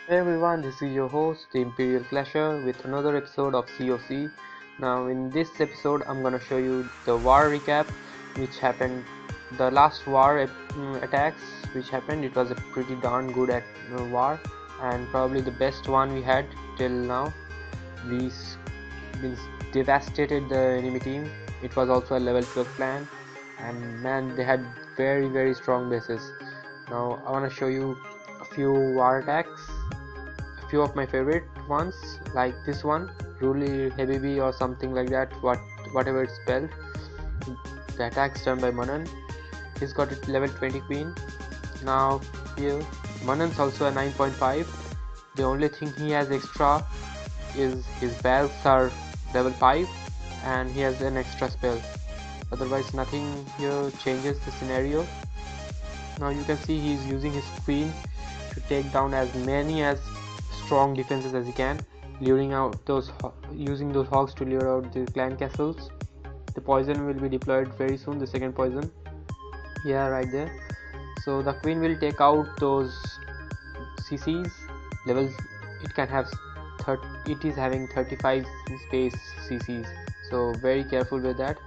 Hey everyone, this is your host, the Imperial Clasher, with another episode of COC. Now, in this episode, I'm gonna show you the war recap, which happened, the last war attacks which happened. It was a pretty darn good war, and probably the best one we had till now. We means devastated the enemy team. It was also a level 12 clan, and man, they had very strong bases. Now, I wanna show you a few war attacks, few of my favorite ones, like this one, Ruli Heavy or something like that, whatever it's spelled. The attack's done by Manan. He's got a level 20 queen. Now here Manan's also a 9.5. The only thing he has extra is his bells are level 5 and he has an extra spell. Otherwise nothing here changes the scenario. Now you can see he's using his queen to take down as many as strong defenses as he can, luring out those using those hogs to lure out the clan castles. The poison will be deployed very soon, the second poison. Yeah, right there. So the queen will take out those CCs levels. It can have it is having 35 space CCs, so very careful with that.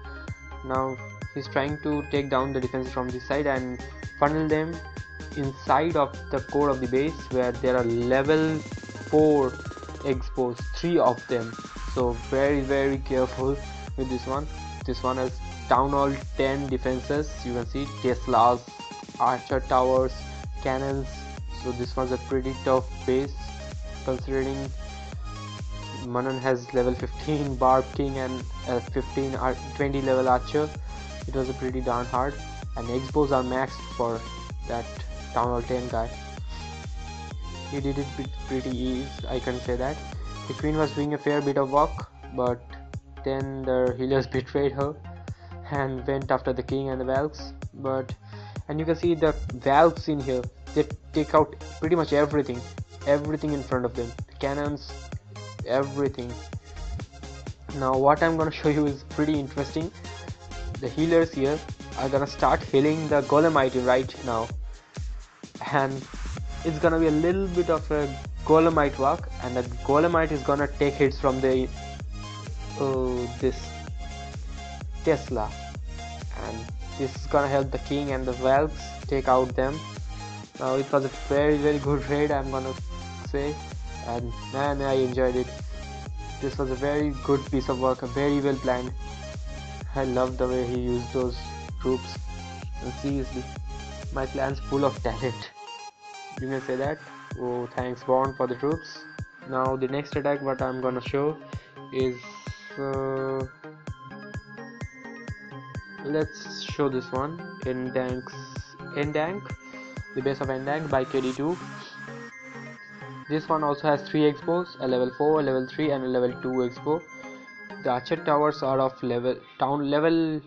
Now he's trying to take down the defenses from this side and funnel them inside of the core of the base, where there are level 4 expos, 3 of them. So very careful with this one. This one has town hall 10 defenses. You can see Teslas, archer towers, cannons. So this one's a pretty tough base, considering Manan has level 15 Barb King and 20 level archer. It was a pretty darn hard, and expos are maxed for that town hall 10 guy. He did it with pretty ease, I can say that. The queen was doing a fair bit of work, but then the healers betrayed her and went after the king and the valks. And you can see the valks in here, they take out pretty much everything in front of them, the cannons, everything. Now what I'm gonna show you is pretty interesting. The healers here are gonna start healing the golemite right now, and it's gonna be a little bit of a golemite work, and the golemite is gonna take hits from the this Tesla, and this is gonna help the king and the valves take out them. Now it was a very good raid, I'm gonna say, and man, I enjoyed it. This was a very good piece of work, very well planned. I love the way he used those troops, and seriously, my clan's full of talent. You may say that. Oh, thanks Bond for the troops. Now the next attack what I'm gonna show is let's show this one, Endank, the base of Endank by KD2. This one also has 3 expos, a level 4, a level 3 and a level 2 expo. The archer towers are of level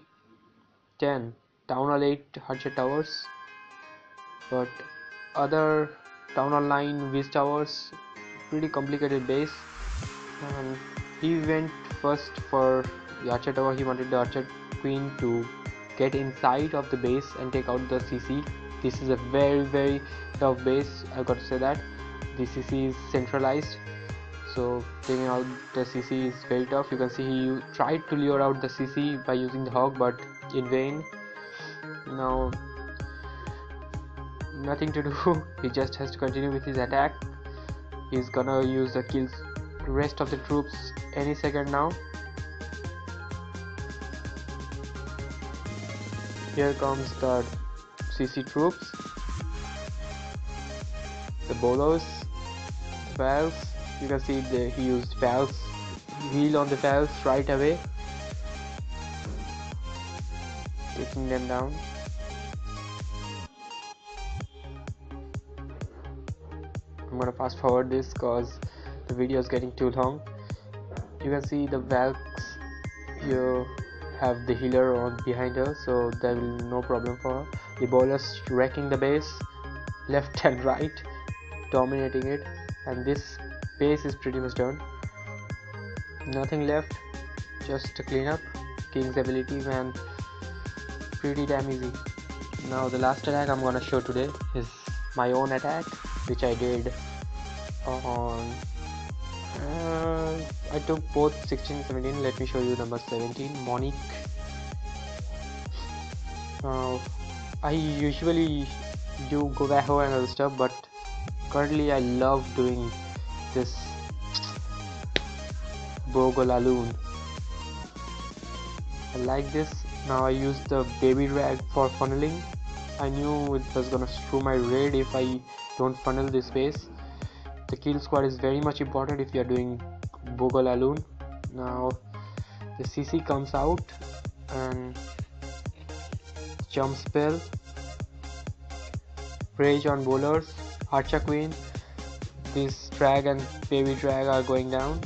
10, town hall 8 archer towers, but other town hall 9 Wiz towers, pretty complicated base. And he went first for the archer tower. He wanted the archer queen to get inside of the base and take out the CC. This is a very tough base, I've got to say that. The CC is centralized, so taking out the CC is very tough. You can see he tried to lure out the CC by using the hog, but in vain. Now nothing to do, he just has to continue with his attack. He's gonna use the kills rest of the troops any second now. Here comes the CC troops, the bolos, valves. You can see he used valves, heal on the valves right away, taking them down. I'm gonna fast forward this because the video is getting too long. You can see the valks here have the healer on behind her, so there will be no problem for her. The bowlers wrecking the base left and right, dominating it, and this base is pretty much done. Nothing left, just to clean up. King's ability, man, pretty damn easy. Now the last attack I'm gonna show today is my own attack, which I did on I took both 16 17. Let me show you number 17, Monique. I usually do Govaho and other stuff, but currently I love doing this Bogolaloon. I like this. Now I use the baby rag for funneling. I knew it was gonna screw my raid if I don't funnel this space. The kill squad is very much important if you are doing Bogolaloon. Now the CC comes out and jump spell, rage on bowlers, Archer Queen. This drag and baby drag are going down.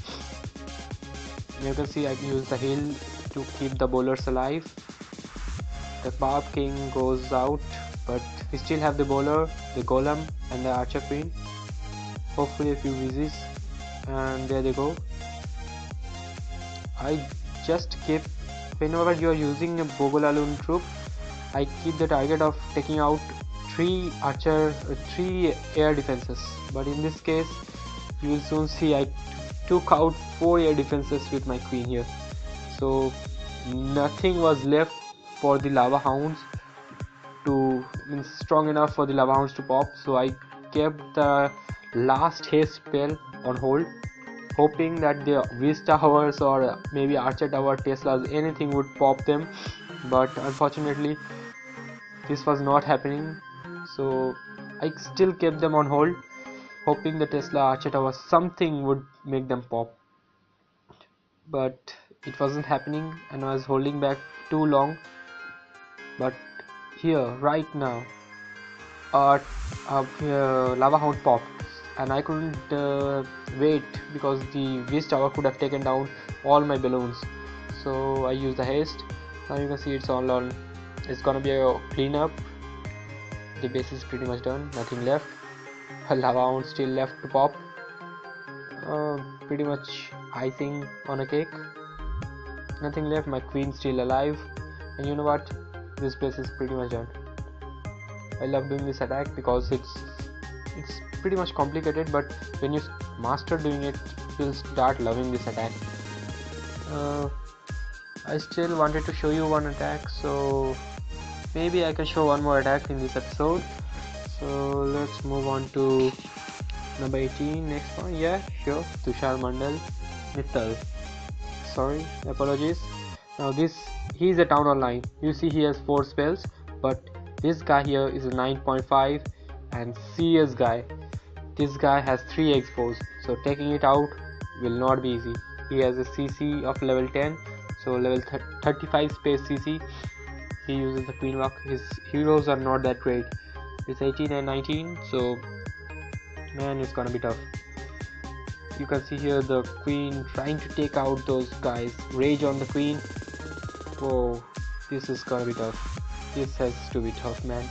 You can see I use the heal to keep the bowlers alive. The Barb King goes out, but we still have the bowler, the Golem and the Archer Queen. Hopefully a few visits, and there they go. I just keep, whenever you are using a Bogolaloon troop, I keep the target of taking out 3 air defenses, but in this case you will soon see I took out 4 air defenses with my queen here, so nothing was left for the lava hounds to strong enough for the lava hounds to pop. So I kept the last haste spell on hold, hoping that the Wiz towers or maybe Archer tower, Teslas, anything would pop them, but unfortunately this was not happening. So I still kept them on hold, hoping the Tesla, Archer tower, something would make them pop, but it wasn't happening and I was holding back too long. But here right now lava hound popped and I couldn't wait because the Wiz tower could have taken down all my balloons, so I used the haste. Now you can see it's all on. It's gonna be a cleanup. The base is pretty much done, nothing left. A lava hound still left to pop. Pretty much icing on a cake. Nothing left. My queen still alive, and you know what, this base is pretty much done. I love doing this attack because it's pretty much complicated, but when you master doing it, you'll start loving this attack. I still wanted to show you one attack, so maybe I can show one more attack in this episode. So let's move on to number 18, next one. Yeah, sure. Tushar Mandal Mittal. Sorry, apologies. Now he's a town online. You see he has 4 spells, but this guy here is a 9.5 and CS guy. This guy has 3 expos, so taking it out will not be easy. He has a CC of level 10, so level 35 space CC. He uses the Queen Walk. His heroes are not that great. It's 18 and 19, so man, it's gonna be tough. You can see here the Queen trying to take out those guys. Rage on the Queen. Whoa, this is gonna be tough. This has to be tough, man.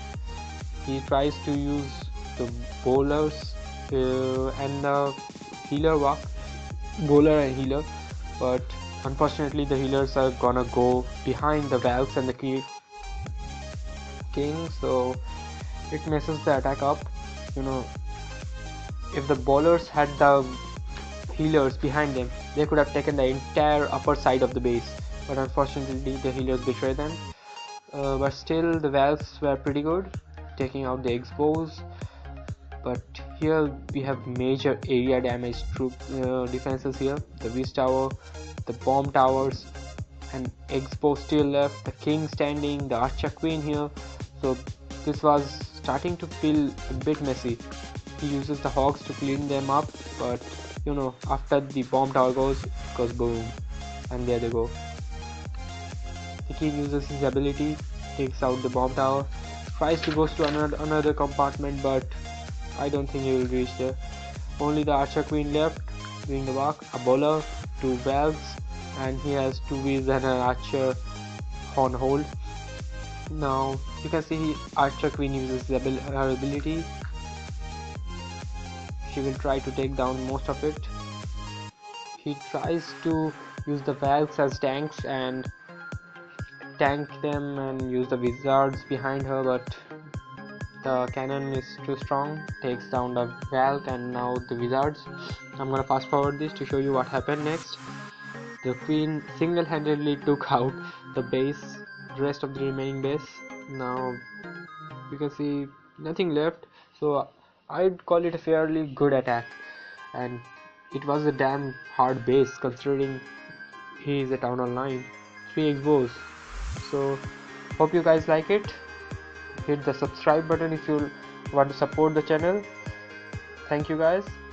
He tries to use the bowlers and the healer walk, bowler and healer, but unfortunately the healers are gonna go behind the valves and the king, so it messes the attack up. You know, if the bowlers had the healers behind them, they could have taken the entire upper side of the base, but unfortunately the healers betray them. But still the valves were pretty good, taking out the expos. But here we have major area damage troop defenses here. The Wiz tower, the bomb towers, and expo still left, the king standing, the Archer Queen here. So this was starting to feel a bit messy. He uses the hogs to clean them up, but you know, after the bomb tower goes, it goes boom, and there they go. The king uses his ability, takes out the bomb tower, tries to go to another compartment, but I don't think he will reach there. Only the Archer Queen left doing the work, a bowler, 2 valves, and he has 2 Wiz and an Archer on hold. Now you can see Archer Queen uses her ability. She will try to take down most of it. He tries to use the valves as tanks and tank them and use the wizards behind her, but the cannon is too strong, takes down the Valk and now the wizards. I'm gonna fast forward this to show you what happened next. The queen single-handedly took out the base, the rest of the remaining base. Now you can see nothing left, so I'd call it a fairly good attack, and it was a damn hard base considering he is a town hall 9, 3 expos. So hope you guys like it. Hit the subscribe button if you want to support the channel. Thank you guys.